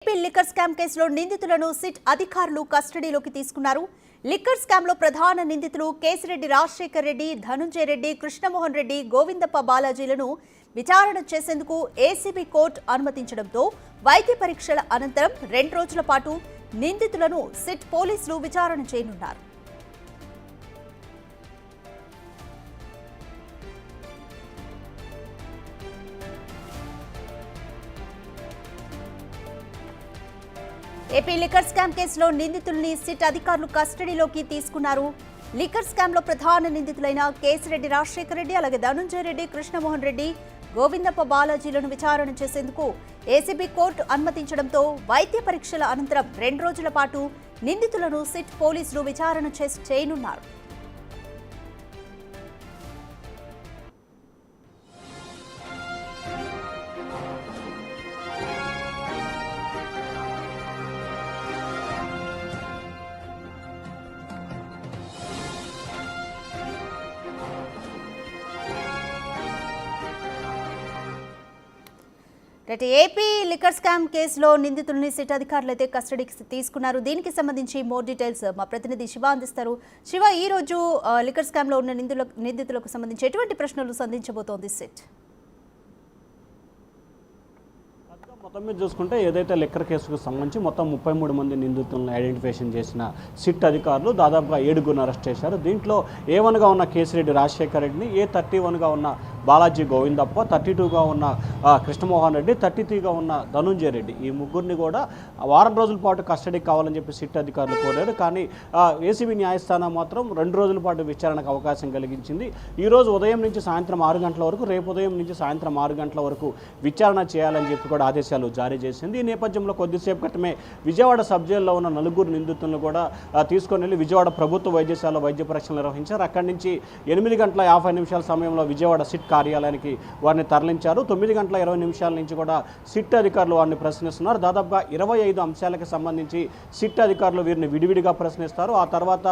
AP liquor scam కేసులో నిందితులను SIT అధికారులు కస్టడీలోకి తీసుకున్నారు. లిక్కర్ స్కామ్ లో ప్రధాన నిందితులు కేసిరెడ్డి రాజశేఖర్ రెడ్డి, ధనుంజయ రెడ్డి, కృష్ణమోహన్ రెడ్డి, గోవిందప్ప బాలాజీలను విచారణ చేసేందుకు ఏసీబీ కోర్టు అనుమతించడంతో వైద్య పరీక్షల అనంతరం 2 రోజుల పాటు నిందితులను సిట్ పోలీసులు విచారణ చేయనున్నారు. ఏపీ లిక్కర్ స్కామ్ కేసులో నిందితుల్ని సిట్ అధికారులు కస్టడీలోకి తీసుకున్నారు. లిక్కర్ స్కామ్ లో ప్రధాన నిందితులైన కేసిరెడ్డి రాజశేఖర్ రెడ్డి, అలాగే ధనుంజయ రెడ్డి, కృష్ణమోహన్ రెడ్డి, గోవిందప్ప బాలాజీలను విచారణ చేసేందుకు ఏసీబీ కోర్టు అనుమతించడంతో వైద్య పరీక్షల అనంతరం 2 రోజుల పాటు నిందితులను సిట్ పోలీసులు విచారణ చేయనున్నారు. ఏపీ లిక్కర్ స్కామ్ కేసులో నిందితుల్ని సిట్ అధికారులు అయితే కస్టడీకి తీసుకున్నారు. దీనికి సంబంధించి మోర్ డీటెయిల్స్ మా ప్రతినిధి శివ అందిస్తారు. శివ, ఈ రోజు లిక్కర్ స్కామ్ లో ఉన్న నిందితులకు సంబంధించి ఎటువంటి ప్రశ్నలు సంధించబోతోంది సిట్? మొత్తం మీద చూసుకుంటే ఏదైతే లిక్కర్ కేసుకు సంబంధించి మొత్తం 33 మంది నిందితులను ఐడెంటిఫికేషన్ చేసిన సిట్ అధికారులు దాదాపుగా 7గురిని అరెస్ట్ చేశారు. దీంట్లో A1గా ఉన్న కేసిరెడ్డి రాజశేఖర్ రెడ్డిని, A31గా ఉన్న బాలాజీ గోవిందప్ప, 32గా ఉన్న కృష్ణమోహన్ రెడ్డి, 33గా ఉన్న ధనుంజయ రెడ్డి, ఈ ముగ్గురిని కూడా వారం రోజుల పాటు కస్టడీకి కావాలని చెప్పి సిట్ అధికారులు కోరారు. కానీ ఏసీబీ న్యాయస్థానం మాత్రం 2 రోజుల పాటు విచారణకు అవకాశం కలిగించింది. ఈరోజు ఉదయం నుంచి సాయంత్రం 6 గంటల వరకు, రేపు ఉదయం నుంచి సాయంత్రం 6 గంటల వరకు విచారణ చేయాలని చెప్పి కూడా ఆదేశాలు జారీ చేసింది. ఈ నేపథ్యంలో కొద్దిసేపు క్రితమే విజయవాడ సబ్ జైల్లో ఉన్న 4 నిందితులను కూడా తీసుకొని వెళ్ళి విజయవాడ ప్రభుత్వ వైద్యశాలలో వైద్య పరీక్షలు నిర్వహించారు. అక్కడి నుంచి 8 గంటల 50 నిమిషాల సమయంలో విజయవాడ సిట్ కార్యాలయానికి వారిని తరలించారు. 9 గంటల 20 నిమిషాల నుంచి కూడా సిట్ అధికారులు వారిని ప్రశ్నిస్తున్నారు. దాదాపుగా 25 అంశాలకు సంబంధించి సిట్ అధికారులు వీరిని విడివిడిగా ప్రశ్నిస్తారు. ఆ తర్వాత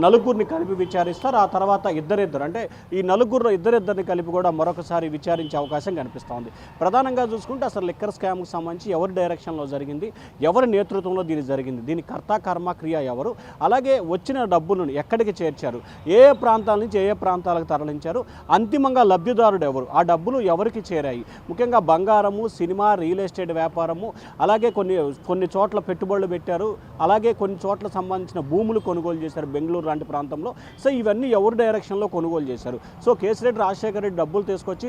4 కలిపి విచారిస్తారు. ఆ తర్వాత ఇద్దరిద్దరు, అంటే ఈ 4 ఇద్దరిద్దరిని కలిపి కూడా మరొకసారి విచారించే అవకాశం కనిపిస్తోంది. ప్రధానంగా చూసుకుంటే అసలు లిక్కర్ స్కామ్కి సంబంధించి ఎవరి డైరెక్షన్లో జరిగింది, ఎవరి నేతృత్వంలో దీని జరిగింది, దీని కర్త కర్మ క్రియ ఎవరు, అలాగే వచ్చిన డబ్బులను ఎక్కడికి చేర్చారు, ఏ ప్రాంతాల నుంచి ఏ ప్రాంతాలకు తరలించారు, అంతిమంగా లబ్ధిదారుడు ఎవరు, ఆ డబ్బులు ఎవరికి చేరాయి, ముఖ్యంగా బంగారము, సినిమా, రియల్ ఎస్టేట్ వ్యాపారము, అలాగే కొన్ని చోట్ల పెట్టుబడులు పెట్టారు, అలాగే కొన్ని చోట్ల సంబంధించిన భూములు కొనుగోలు చేశారు బెంగళూరు లాంటి ప్రాంతంలో. సో ఇవన్నీ ఎవరి డైరెక్షన్లో కొనుగోలు చేశారు. సో కేసిరెడ్డి రాజశేఖర్ రెడ్డి డబ్బులు తీసుకొచ్చి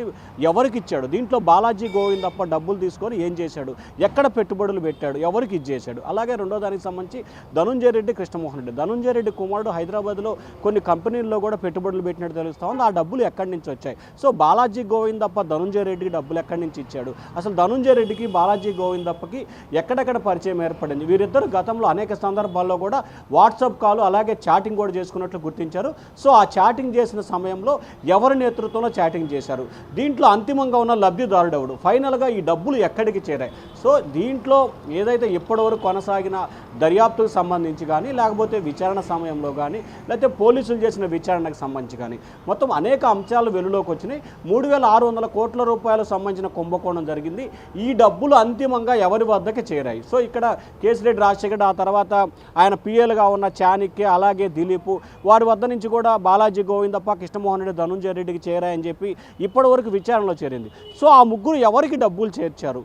ఎవరికి ఇచ్చాడు, దీంట్లో బాలాజీ గోవిందప్ప డబ్బులు తీసుకొని ఏం చేశాడు, ఎక్కడ పెట్టుబడులు పెట్టాడు, ఎవరికి ఇచ్చేశాడు. అలాగే రెండో దానికి సంబంధించి ధనుంజయ రెడ్డి, కృష్ణమోహన్ రెడ్డి, ధనుంజయ రెడ్డి కుమారుడు హైదరాబాద్లో కొన్ని కంపెనీల్లో కూడా పెట్టుబడులు పెట్టినట్టు తెలుస్తూ ఉంది. ఆ డబ్బులు ఎక్కడి నుంచి వచ్చాయి? సో బాలాజీ గోవిందప్ప ధనుంజయ రెడ్డికి డబ్బులు ఎక్కడి నుంచి ఇచ్చాడు, అసలు ధనుంజయ రెడ్డికి బాలాజీ గోవిందప్పకి ఎక్కడెక్కడ పరిచయం ఏర్పడింది, వీరిద్దరు గతంలో అనేక సందర్భాల్లో కూడా వాట్సాప్ కాల్ అలాగే చాటింగ్ కూడా చేసుకున్నట్లు గుర్తించారు. సో ఆ చాటింగ్ చేసిన సమయంలో ఎవరి నేతృత్వంలో చాటింగ్ చేశారు, దీంట్లో అంతిమంగా ఉన్న లబ్ధిదారుడు ఎవడు, ఫైనల్గా ఈ డబ్బులు ఎక్కడికి చేరాయి. సో దీంట్లో ఏదైతే ఇప్పటివరకు కొనసాగిన దర్యాప్తుకు సంబంధించి కానీ, లేకపోతే విచారణ సమయంలో కానీ, లేకపోతే పోలీసులు చేసిన విచారణకు సంబంధించి కానీ మొత్తం అనేక అంశాలు వెలుగులోకి వచ్చినాయి. 3,600 కోట్ల రూపాయలకు సంబంధించిన కుంభకోణం జరిగింది. ఈ డబ్బులు అంతిమంగా ఎవరి వద్దకి చేరాయి. సో ఇక్కడ కేసిరెడ్డి రాజశేఖర్, ఆ తర్వాత ఆయన పిఎల్గా ఉన్న చాణక్య, అలాగే దిలీప్, వారి వద్ద నుంచి కూడా బాలాజీ గోవిందప్ప, కృష్ణమోహన్ రెడ్డి, ధనుంజయ రెడ్డికి చేరాయని చెప్పి ఇప్పటివరకు విచారణలో చేరింది. సో ఆ ముగ్గురు ఎవరికి డబ్బులు చేర్చారు,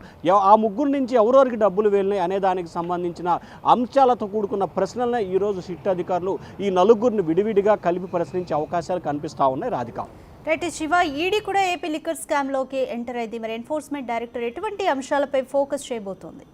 ఆ ముగ్గురు నుంచి ఎవరెవరికి డబ్బులు వెళ్ళినాయి అనే దానికి సంబంధించిన అంశాలతో కూడుకున్న ప్రశ్నలనే ఈరోజు సిట్ అధికారులు ఈ 4 విడివిడిగా కలిపి ప్రశ్నించే అవకాశాలు కనిపిస్తూ ఉన్నాయి. రాధిక, రైట్. శివ, ఈడీ కూడా ఏపీ లిక్కర్ స్కామ్లోకి ఎంటర్ అయింది. మరి ఎన్ఫోర్స్మెంట్ డైరెక్టర్ ఎటువంటి అంశాలపై ఫోకస్ చేయబోతోంది?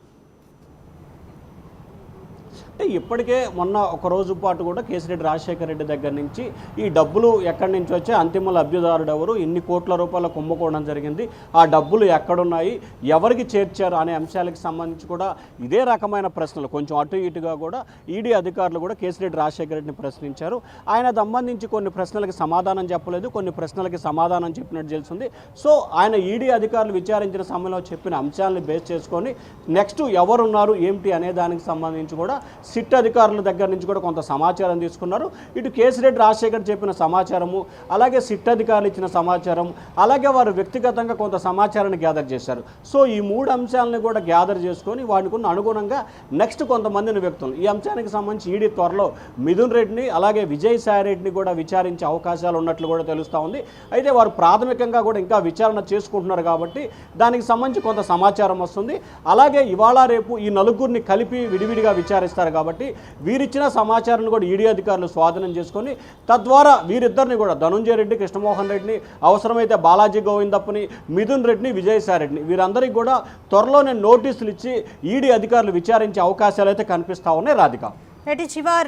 అంటే ఇప్పటికే మొన్న ఒక రోజు పాటు కూడా కేసిరెడ్డి రాజశేఖర్ రెడ్డి దగ్గర నుంచి ఈ డబ్బులు ఎక్కడి నుంచి వచ్చాయి, అంతిమ లబ్ధిదారుడు ఎవరు, ఇన్ని కోట్ల రూపాయల కుంభకోణం జరిగింది, ఆ డబ్బులు ఎక్కడున్నాయి, ఎవరికి చేర్చారు అనే అంశాలకు సంబంధించి కూడా ఇదే రకమైన ప్రశ్నలు కొంచెం అటు ఇటుగా కూడా ఈడీ అధికారులు కూడా కేసిరెడ్డి రాజశేఖర్ రెడ్డిని ప్రశ్నించారు. ఆయన సంబంధించి కొన్ని ప్రశ్నలకి సమాధానం చెప్పలేదు, కొన్ని ప్రశ్నలకి సమాధానం చెప్పినట్టు తెలుస్తుంది. సో ఆయన ఈడీ అధికారులు విచారించిన సమయంలో చెప్పిన అంశాలను బేస్ చేసుకొని నెక్స్ట్ ఎవరున్నారు ఏమిటి అనే దానికి సంబంధించి కూడా సిట్ అధికారుల దగ్గర నుంచి కూడా కొంత సమాచారం తీసుకున్నారు. ఇటు కేసిరెడ్డి రాజశేఖర్ చెప్పిన సమాచారము, అలాగే సిట్ అధికారులు ఇచ్చిన సమాచారం, అలాగే వారు వ్యక్తిగతంగా కొంత సమాచారాన్ని గ్యాదర్ చేశారు. సో ఈ 3 అంశాలను కూడా గ్యాదర్ చేసుకొని వాటికి అనుగుణంగా నెక్స్ట్ కొంతమందిని వ్యక్తులు ఈ అంశానికి సంబంధించి ఈడీ త్వరలో మిథున్ రెడ్డిని అలాగే విజయసాయి రెడ్డిని కూడా విచారించే అవకాశాలు ఉన్నట్లు కూడా తెలుస్తూ ఉంది. అయితే వారు ప్రాథమికంగా కూడా ఇంకా విచారణ చేసుకుంటున్నారు కాబట్టి దానికి సంబంధించి కొంత సమాచారం వస్తుంది. అలాగే ఇవాళ రేపు ఈ నలుగురిని కలిపి విడివిడిగా విచారిస్తారు కాబట్టి వీరిచ్చిన సమాచారాన్ని కూడా ఈడీ అధికారులు స్వాధీనం చేసుకొని తద్వారా వీరిద్దరిని కూడా ధనుంజయ రెడ్డి, కృష్ణమోహన్ రెడ్డిని, అవసరమైతే బాలాజీ గోవిందప్పని, మిథున్ రెడ్డిని, విజయసాయి రెడ్డిని వీరందరికీ కూడా త్వరలోనే నోటీసులు ఇచ్చి ఈడీ అధికారులు విచారించే అవకాశాలు అయితే కనిపిస్తూ ఉన్నాయి. రాధిక, అంటే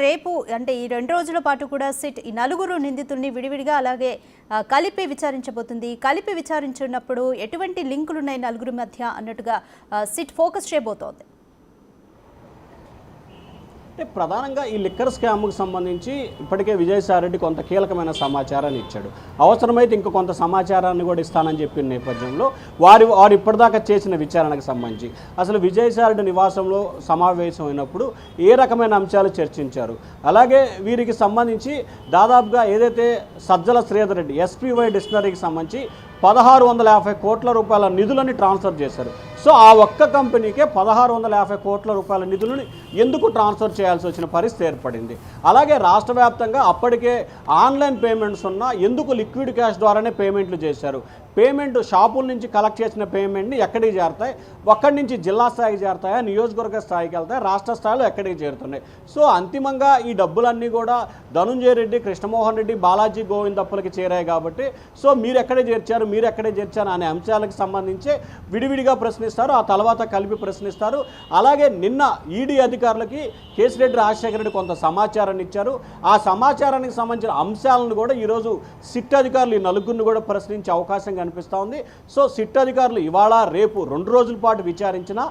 రేపు అంటే ఈ 2 రోజుల పాటు కూడా సిట్ ఈ 4 నిందితుల్ని విడివిడిగా అలాగే కలిపి విచారించబోతుంది. కలిపి విచారించినప్పుడు ఎటువంటి లింకులు ఉన్నాయి 4 మధ్య అన్నట్టుగా సిట్ ఫోకస్ చేయబోతోంది. అంటే ప్రధానంగా ఈ లిక్కర్ స్కామ్కు సంబంధించి ఇప్పటికే విజయసాయి రెడ్డి కొంత కీలకమైన సమాచారాన్ని ఇచ్చాడు. అవసరమైతే ఇంకో కొంత సమాచారాన్ని కూడా ఇస్తానని చెప్పిన నేపథ్యంలో వారు ఇప్పటిదాకా చేసిన విచారణకు సంబంధించి అసలు విజయసాయి రెడ్డి నివాసంలో సమావేశం అయినప్పుడు ఏ రకమైన అంశాలు చర్చించారు, అలాగే వీరికి సంబంధించి దాదాపుగా ఏదైతే సజ్జల శ్రీధర్ రెడ్డి ఎస్పీవై డిక్షనరీకి సంబంధించి 1650 కోట్ల రూపాయల నిధులని ట్రాన్స్ఫర్ చేశారు. సో ఆ ఒక్క కంపెనీకే 1650 కోట్ల రూపాయల నిధులను ఎందుకు ట్రాన్స్ఫర్ చేయాల్సి వచ్చిన పరిస్థితి ఏర్పడింది. అలాగే రాష్ట్ర వ్యాప్తంగా అప్పటికే ఆన్లైన్ పేమెంట్స్ ఉన్నా ఎందుకు లిక్విడ్ క్యాష్ ద్వారానే పేమెంట్లు చేశారు, పేమెంట్ షాపుల నుంచి కలెక్ట్ చేసిన పేమెంట్ని ఎక్కడికి చేరుతాయి, ఒక్కడి నుంచి జిల్లా స్థాయికి చేరుతాయా, నియోజకవర్గ స్థాయికి వెళ్తాయి, రాష్ట్ర స్థాయిలో ఎక్కడికి చేరుతున్నాయి. సో అంతిమంగా ఈ డబ్బులన్నీ కూడా ధనుంజయ రెడ్డి, కృష్ణమోహన్ రెడ్డి, బాలాజీ గోవిందప్పలకి చేరాయి కాబట్టి సో మీరు ఎక్కడే చేర్చారు అనే అంశాలకు సంబంధించి విడివిడిగా ప్రశ్నిస్తారు, ఆ తర్వాత కలిపి ప్రశ్నిస్తారు. అలాగే నిన్న ఈడీ అధికారులకి కేసిరెడ్డి రాజశేఖర రెడ్డి కొంత సమాచారాన్ని ఇచ్చారు. ఆ సమాచారానికి సంబంధించిన అంశాలను కూడా ఈరోజు సిట్ అధికారులు ఈ 4 కూడా ప్రశ్నించే అవకాశం కనిపిస్తూ ఉంది. సో సిట్ అధికారులు ఇవాళ రేపు 2 రోజుల పాటు విచారించినా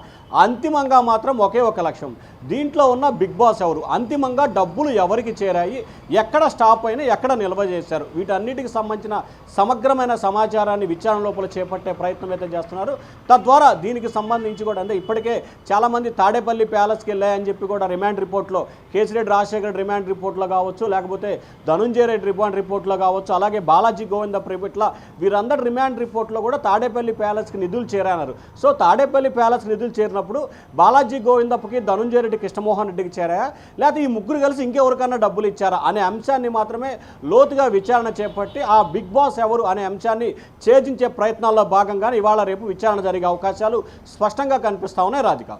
అంతిమంగా మాత్రం ఒకే ఒక లక్ష్యం, దీంట్లో ఉన్న బిగ్ బాస్ ఎవరు, అంతిమంగా డబ్బులు ఎవరికి చేరాయి, ఎక్కడ స్టాప్ అయినా ఎక్కడ నిల్వ చేశారు, వీటన్నిటికి సంబంధించిన సమగ్రమైన సమాచారాన్ని విచారణ లోపల చేపట్టే ప్రయత్నం అయితే చేస్తున్నారు. తద్వారా దీనికి సంబంధించి కూడా అంటే ఇప్పటికే చాలామంది తాడేపల్లి ప్యాలెస్కి వెళ్ళాయని చెప్పి కూడా రిమాండ్ రిపోర్ట్లో కేసిరెడ్డి రాజశేఖర్ రిమాండ్ రిపోర్ట్లో కావచ్చు, లేకపోతే ధనుంజయ రెడ్డి రిమాండ్ రిపోర్ట్లో కావచ్చు, అలాగే బాలాజీ గోవిందప్ప రిపోర్ట్లో వీరందరి రిమాండ్ రిపోర్ట్లో కూడా తాడేపల్లి ప్యాలెస్కి నిధులు చేరన్నారు. సో తాడేపల్లి ప్యాలెస్ నిధులు చేరినప్పుడు బాలాజీ గోవిందప్పకి, ధనుంజయ రెడ్డి, కృష్ణమోహన్ రెడ్డికి చేరాయా, లేకపోతే ఈ ముగ్గురు కలిసి ఇంకెవరికన్నా డబ్బులు ఇచ్చారా అనే అంశాన్ని మాత్రమే లోతుగా విచారణ చేపట్టి ఆ బిగ్ బాస్ ఎవరు అనే అంశాన్ని ఛేదించే ప్రయత్నాల్లో భాగంగానే ఇవాళ రేపు విచారణ జరిగే అవకాశాలు స్పష్టంగా కనిపిస్తా ఉన్నాయి. Radhika,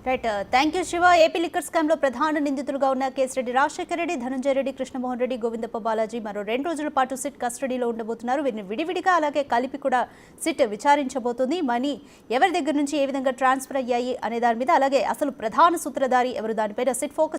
right, thank you Shiva. AP liquor స్కామ్లో ప్రధాన నిందితులుగా ఉన్న కేసిరెడ్డి రాజశేఖర రెడ్డి, ధనుంజయ రెడ్డి, కృష్ణమోహన్ రెడ్డి, గోవిందప్ప, బాలాజీ మరో 2 రోజుల పాటు సిట్ కస్టడీలో ఉండబోతున్నారు. వీరిని విడివిడిగా అలాగే కలిపి కూడా సిట్ విచారించబోతుంది. మనీ ఎవరి దగ్గర నుంచి ఏ విధంగా ట్రాన్స్ఫర్ అయ్యాయి అనే దాని మీద, అలాగే అసలు ప్రధాన సూత్రధారి ఎవరు దానిపైన సిట్ ఫోకస్